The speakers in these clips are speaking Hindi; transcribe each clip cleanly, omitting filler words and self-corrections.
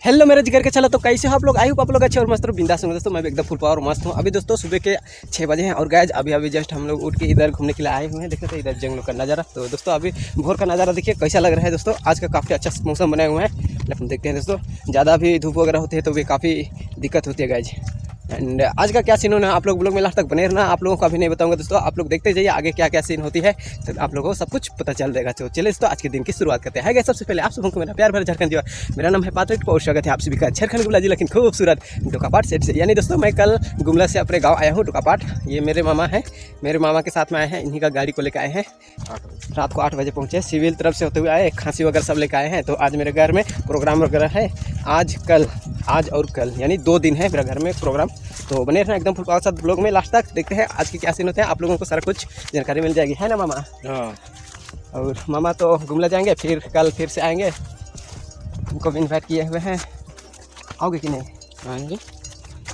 हेलो मेरे जिगर के चला तो कैसे हो आप लोग? आई होप आप लोग अच्छे और मस्त और बिंदास होंगे दोस्तों। मैं भी एकदम फुल पावर मस्त हूँ। अभी दोस्तों सुबह के 6 बजे हैं और गाइज अभी जस्ट हम लोग उठ के इधर घूमने के लिए आए हुए हैं। देखते हैं इधर जंगलों का नज़ारा। तो दोस्तों अभी भोर का नज़ारा देखिए कैसा लग रहा है दोस्तों। आज का काफ़ी अच्छा मौसम बनाए हुए हैं, लेकिन देखते हैं दोस्तों ज़्यादा भी धूप वगैरह होती है तो भी काफ़ी दिक्कत होती है गाइज। एंड आज का क्या सीन होना है आप लोग ब्लॉग में लास्ट तक बने रहना। आप लोगों को अभी नहीं बताऊंगा दोस्तों, आप लोग देखते जाइए आगे क्या क्या सीन होती है तो आप लोगों को सब कुछ पता चल जाएगा। तो चलिए दोस्तों आज के दिन की शुरुआत करते हैं। सबसे पहले आप सबको मेरा प्यार भरा झारखंड जीवा, मेरा नाम है पात्रिक और स्वागत है आप सभी का झारखंड गुमला जिला की खूबसूरत डोकापाट सेट से। यानी दोस्तों मैं कल गुमला से अपने गाँव आया हूँ डोकापाट। ये मेरे मामा है, मेरे मामा के साथ में आए हैं, इन्हीं का गाड़ी को लेकर आए हैं। रात को 8 बजे पहुँचे, सिविल तरफ से होते हुए आए, खांसी वगैरह सब लेकर आए हैं। तो आज मेरे घर में प्रोग्राम वगैरह है, आज और कल यानी 2 दिन है मेरा घर में प्रोग्राम। तो बने रहना एकदम फुल पावर साथ ब्लॉग में लास्ट तक। देखते हैं आज के क्या सीन होते हैं, आप लोगों को सारा कुछ जानकारी मिल जाएगी, है ना मामा? हाँ। और मामा तो गुमला जाएंगे, फिर कल फिर से आएंगे। उनको भी इन्वाइट किए हुए हैं, आओगे कि नहीं? आएंगे।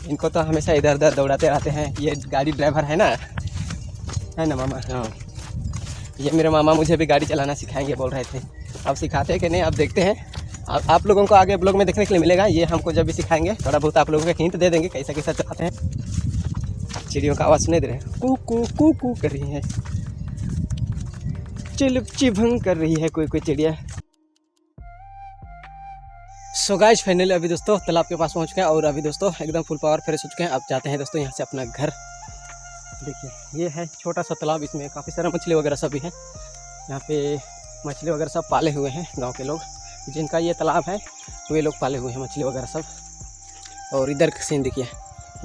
इनको तो हमेशा इधर उधर दौड़ाते रहते हैं, ये गाड़ी ड्राइवर है ना मामा? हाँ। ये मेरे मामा मुझे भी गाड़ी चलाना सिखाएंगे बोल रहे थे। अब सिखाते हैं कि नहीं अब देखते हैं। आप लोगों को आगे ब्लॉग में देखने के लिए मिलेगा। ये हमको जब भी सिखाएंगे थोड़ा बहुत आप लोगों को हिंट दे देंगे कैसा कैसा चलाते हैं। चिड़ियों का आवाज़ सुने दे रहे हैं, कू कू कू कू कर रही है, चिलुप चिभंग कर रही है कोई चिड़िया। सो गाइस फाइनली अभी दोस्तों तालाब के पास पहुंच गए और अभी दोस्तों एकदम फुल पावर फ्रेश हो चुके हैं। अब जाते हैं दोस्तों यहाँ से अपना घर। देखिए ये है छोटा सा तालाब, इसमें काफ़ी सारा मछली वगैरह सब भी है। यहाँ पे मछली वगैरह सब पाले हुए हैं गाँव के लोग, जिनका ये तालाब है वे लोग पाले हुए हैं मछली वगैरह सब। और इधर सीन देखिए,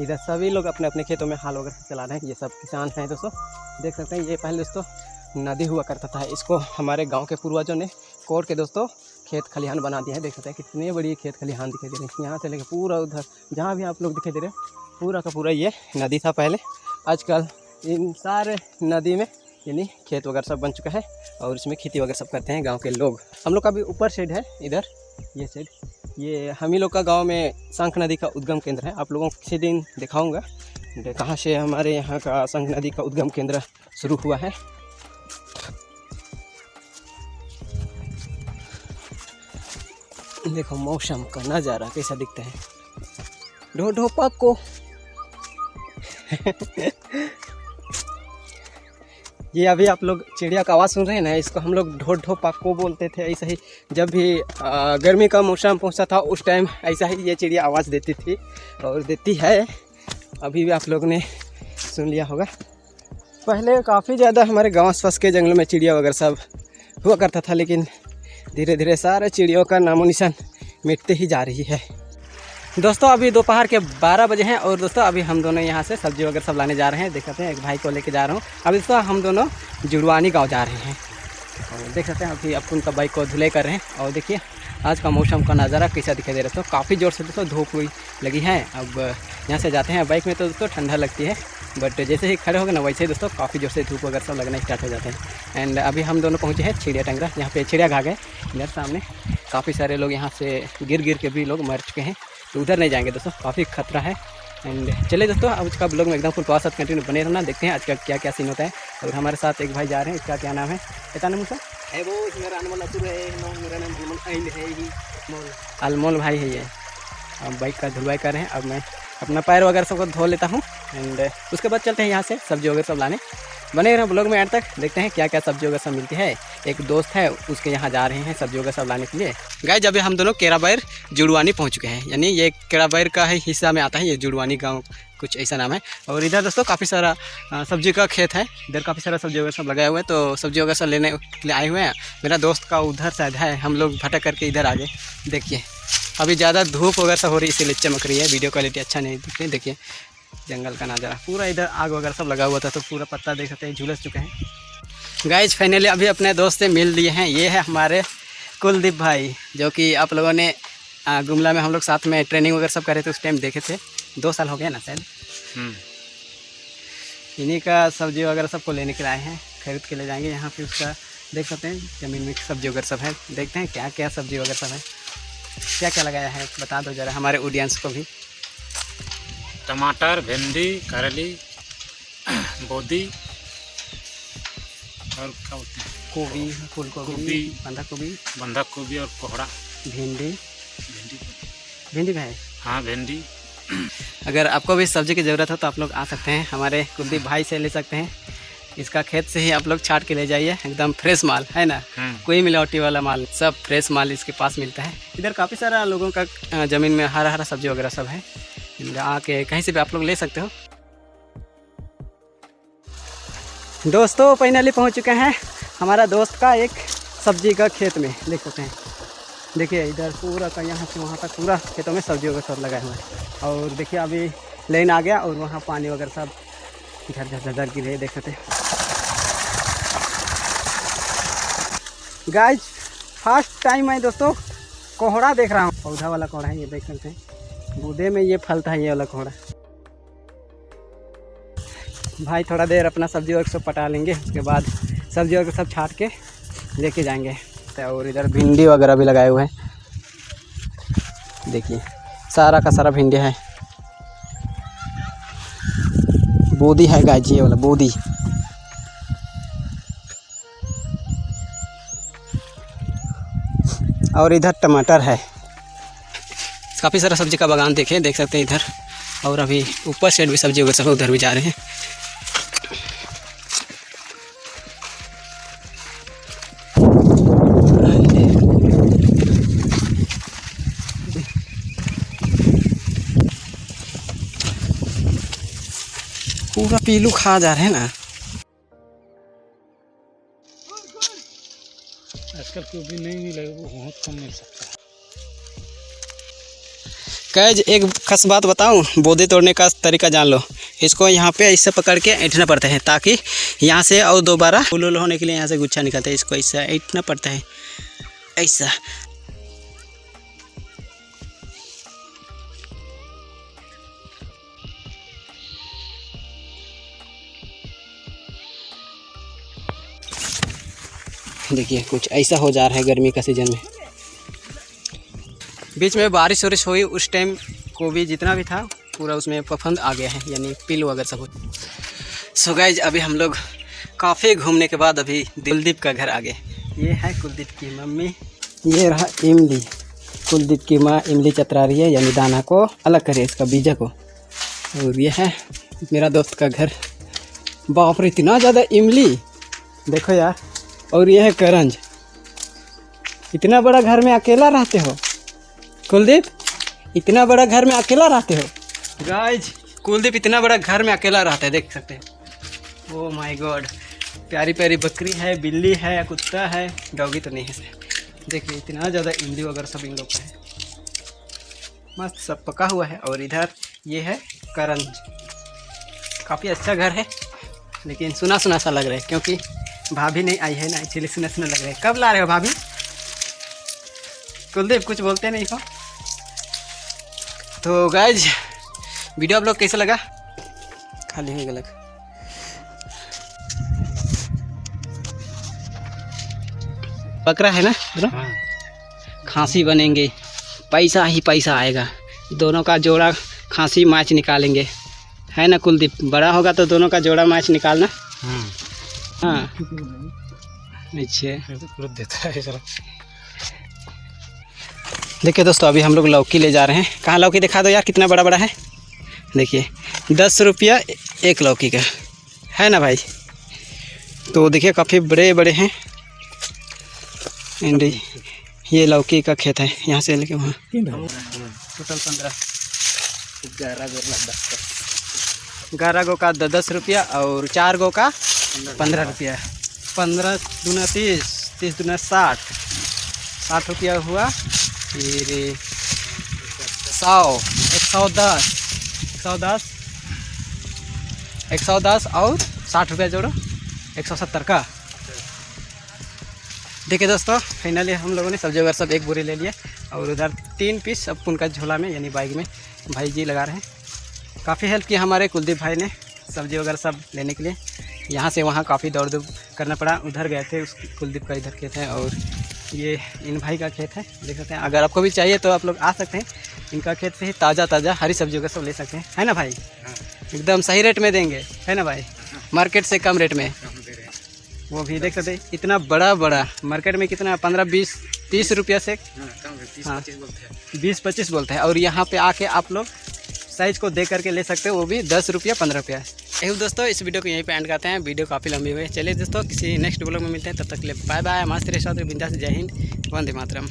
इधर सभी लोग अपने अपने खेतों में हाल वगैरह चला रहे हैं। ये सब किसान हैं दोस्तों, देख सकते हैं। ये पहले दोस्तों नदी हुआ करता था, इसको हमारे गांव के पूर्वजों ने कोड़ के दोस्तों खेत खलिहान बना दिया है। देख सकते हैं कितनी बड़ी खेत खलिहान दिखाई दे रही है। यहाँ से लेकर पूरा उधर जहाँ भी आप लोग दिखाई दे रहे हैं पूरा का पूरा ये नदी था पहले। आजकल इन सारे नदी में यानी खेत वगैरह सब बन चुका है और इसमें खेती वगैरह सब करते हैं गांव के लोग। हम लोग का भी ऊपर साइड है, इधर ये साइड, ये हम ही लोग का गांव में शंख नदी का उद्गम केंद्र है। आप लोगों को किसी दिन दिखाऊंगा कहाँ से हमारे यहाँ का शंख नदी का उद्गम केंद्र शुरू हुआ है। देखो मौसम का नज़ारा कैसा दिखता है, ढो ढो पाको। ये अभी आप लोग चिड़िया का आवाज़ सुन रहे हैं ना, इसको हम लोग ढो ढो पाको बोलते थे। ऐसा ही जब भी गर्मी का मौसम पहुंचता था उस टाइम ऐसा ही ये चिड़िया आवाज़ देती थी और देती है। अभी भी आप लोग ने सुन लिया होगा। पहले काफ़ी ज़्यादा हमारे गाँव आसपास के जंगलों में चिड़िया वगैरह सब हुआ करता था, लेकिन धीरे धीरे सारे चिड़ियों का नामो निशान मिटते ही जा रही है। दोस्तों अभी दोपहर के 12 बजे हैं और दोस्तों अभी हम दोनों यहाँ से सब्जी वगैरह सब लाने जा रहे हैं। देख सकते हैं एक भाई को लेके जा रहा हूँ। अभी दोस्तों हम दोनों जुड़वानी गांव जा रहे हैं और देख सकते हैं अभी अपन का बाइक को धुलाई कर रहे हैं। और देखिए आज का मौसम का नज़ारा कैसा दिखाई दे रहा है। दोस्तों काफ़ी ज़ोर से दोस्तों धूप हुई लगी है। अब यहाँ से जाते हैं, बाइक में तो दोस्तों ठंडा लगती है, बट जैसे ही खड़े हो गए ना वैसे ही दोस्तों काफ़ी ज़ोर से धूप वगैरह सब लगना स्टार्ट हो जाते हैं। एंड अभी हम दोनों पहुँचे हैं चिड़िया टंगरा, यहाँ पे चिड़िया घाट है। इधर सामने काफ़ी सारे लोग यहाँ से गिर के भी लोग मर चुके हैं, तो उधर नहीं जाएंगे दोस्तों, काफ़ी खतरा है। एंड चलिए दोस्तों आज का ब्लॉग में एकदम फुल पावर साथ कंटिन्यू बने रहना। देखते हैं आज का क्या क्या सीन होता है। और हमारे साथ एक भाई जा रहे हैं, इसका क्या नाम है पता नहीं मुझे? है वो मेरा मेरा नाम अनमोल भाई है ये। अब बाइक का धुलवाई कर रहे हैं। अब मैं अपना पैर वगैरह सबको धो लेता हूँ एंड उसके बाद चलते हैं यहाँ से सब्जी वगैरह सब लाने। बने रहे ब्लॉग में एंड तक, देखते हैं क्या क्या सब्जी वगैरह सब मिलती है। एक दोस्त है उसके यहाँ जा रहे हैं सब्जी वगैरह सब लाने के लिए। गाइस अभी हम दोनों केराबैर जुड़वानी पहुँच चुके हैं, यानी ये केराबैर का ही हिस्सा में आता है ये जुड़वानी गाँव, कुछ ऐसा नाम है। और इधर दोस्तों काफ़ी सारा सब्जी का खेत है, इधर काफ़ी सारा सब्जी वगैरह सब लगाए हुए हैं, तो सब्जी वगैरह सब लेने के लिए आए हुए हैं। मेरा दोस्त का उधर शायद है, हम लोग भटक करके इधर आ गए। देखिए अभी ज़्यादा धूप वगैरह सब हो रही है इसीलिए चमक रही है, वीडियो क्वालिटी अच्छा नहीं दिख रही। देखिए जंगल का नज़ारा पूरा, इधर आग वगैरह सब लगा हुआ था तो पूरा पत्ता देख सकते हैं झुलस चुके हैं। गाइज फाइनली अभी अपने दोस्त से मिल लिए हैं। ये है हमारे कुलदीप भाई, जो कि आप लोगों ने गुमला में हम लोग साथ में ट्रेनिंग वगैरह सब कर रहे थे उस टाइम देखे थे, 2 साल हो गया ना शायद। इन्हीं का सब्जी वगैरह सबको लेने के लिए आए हैं, खरीद के ले जाएंगे। यहाँ पे उसका देख सकते हैं ज़मीन में सब्जी वगैरह सब है। देखते हैं क्या क्या सब्जी वगैरह सब है, क्या क्या लगाया है बता दो ज़रा हमारे ऑडियंस को भी। टमाटर, भिंडी, करेली, बोदी और क्या बोलते हैं, गोभी, फूल गोभी, बंधा गोभी और कोहड़ा, भिंडी, भिंडी में है। हाँ भिंडी। अगर आपको भी सब्जी की ज़रूरत हो तो आप लोग आ सकते हैं, हमारे कुलदीप भाई से ले सकते हैं। इसका खेत से ही आप लोग छाट के ले जाइए, एकदम फ्रेश माल है ना, कोई मिलावटी वाला माल, सब फ्रेश माल इसके पास मिलता है। इधर काफ़ी सारा लोगों का ज़मीन में हरा हरा सब्जी वगैरह सब है, आके कहीं से भी आप लोग ले सकते हो। दोस्तों फाइनली पहुंच चुके हैं हमारा दोस्त का एक सब्जी का खेत में, देख सकते हैं। देखिए इधर पूरा का यहाँ से वहाँ तक पूरा खेतों में सब्जी वगैरह सब लगाए हुए हैं। और देखिए अभी लाइन आ गया और वहाँ पानी वगैरह सब झर गिर रही है, देख सकते हैं। गाइस फर्स्ट टाइम मैं दोस्तों कोहड़ा देख रहा हूँ, पौधा वाला कोहड़ा है ये, देख सकते हैं। बूढ़े में ये फलता है ये वाला कोहड़ा। भाई थोड़ा देर अपना सब्जी वगैरह सब पटा लेंगे, उसके बाद सब्जी वगैरह सब छाट के लेके जाएंगे। और इधर भिंडी वगैरह भी लगाए हुए हैं, देखिए सारा का सारा भिंडी है। बोदी है गाय जी, ये वाला बोदी। और इधर टमाटर है, काफ़ी सारा सब्जी का बागान देख सकते हैं इधर। और अभी ऊपर साइड भी सब्जी वगैरह सब उधर भी जा रहे हैं। पूरा पीलू खा जा रहे हैं ना। आजकल कोई भी नहीं मिलेगा, वो बहुत कम मिल सकता है। कैज एक खास बात बताऊं, बोदे तोड़ने का तरीका जान लो। इसको यहाँ पे ऐसे पकड़ के ऐंठना पड़ता है, ताकि यहाँ से और दोबारा फूल होने के लिए यहाँ से गुच्छा निकलता है, इसको ऐसा ऐंठना पड़ता है ऐसा। देखिए कुछ ऐसा हो जा रहा है गर्मी का सीज़न में। बीच में बारिश वारिश हुई, उस टाइम गोभी जितना भी था पूरा उसमें फफूंद आ गया है, यानी पीलू वगैरह सब। सो गाइज अभी हम लोग काफ़ी घूमने के बाद अभी कुलदीप का घर आ गए। ये है कुलदीप की मम्मी, ये रहा इमली। कुलदीप की माँ इमली चतरा रही है, यानी दाना को अलग करे इसका बीजा को। और ये है मेरा दोस्त का घर। बाप रे इतना ज़्यादा इमली, देखो यार। और ये है करंज। इतना बड़ा घर में अकेला रहते हो कुलदीप? इतना बड़ा घर में अकेला रहते हो गाइज? कुलदीप इतना बड़ा घर में अकेला रहता है, देख सकते हैं। ओह माय गॉड, प्यारी प्यारी बकरी है, बिल्ली है, कुत्ता है, डॉगी तो नहीं है। देखिए इतना ज़्यादा इमली वगैरह सब इन लोग का है, मस्त सब पका हुआ है। और इधर ये है करंज। काफ़ी अच्छा घर है, लेकिन सुना सुना सा लग रहा है, क्योंकि भाभी नहीं आई है ना, इसलिए सुना सुना लग रहा है। कब ला रहे हो भाभी? कुलदीप कुछ बोलते नहीं हो। तो गाइज वीडियो आप लोग कैसा लगा? खाली है गलत। बकरा है ना, खांसी बनेंगे, पैसा ही पैसा आएगा। दोनों का जोड़ा खांसी मैच निकालेंगे, है ना कुलदीप? बड़ा होगा तो दोनों का जोड़ा मैच निकालना। हाँ देता है जरा। देखिए दोस्तों अभी हम लोग लौकी ले जा रहे हैं। कहाँ लौकी दिखा दो यार, कितना बड़ा बड़ा है। देखिए 10 रुपया एक लौकी का, है ना भाई? तो देखिए काफ़ी बड़े बड़े हैं। एंड ये लौकी का खेत है, यहाँ से लेके वहाँ टोटल 11 गो का 10 रुपया और 4 गो का 15 रुपया। 15 दूना 30, 30 दूना 60, 60 रुपया हुआ। फिर 100, 110, 110, 110 और 60 रुपया जोड़ो 170 का। देखिए दोस्तों फाइनली हम लोगों ने सब्जी वगैरह सब एक बोरी ले लिया। और उधर 3 पीस अब उनका झोला में यानी बाइक में भाई जी लगा रहे हैं। काफ़ी हेल्प किया हमारे कुलदीप भाई ने सब्जी वगैरह सब लेने के लिए। यहाँ से वहाँ काफ़ी दौड़ दौड़ करना पड़ा, उधर गए थे। उस कुलदीप का इधर खेत है और ये इन भाई का खेत है, देख सकते हैं। अगर आपको भी चाहिए तो आप लोग आ सकते हैं, इनका खेत से ही ताज़ा हरी सब्जियों का सब ले सकते हैं, है ना भाई? एकदम सही रेट में देंगे, है ना भाई? मार्केट से कम रेट में। वो भी देख सकते हैं, इतना बड़ा मार्केट में कितना 15-20 30 रुपया से हाँ 30-25 बोलते हैं। 20-25 बोलते हैं। और यहाँ पे आके आप लोग साइज को देख करके ले सकते हो, वो भी 10 रुपया 15 रुपया। यही दोस्तों, इस वीडियो को यहीं पे एंड करते हैं। वीडियो काफ़ी लंबी हुई है। चलिए दोस्तों, किसी नेक्स्ट ब्लॉग में मिलते हैं, तब तक के लिए बाय बाय। मस्त रहे, साथ बिंदास। जय हिंद, वंदे मातरम।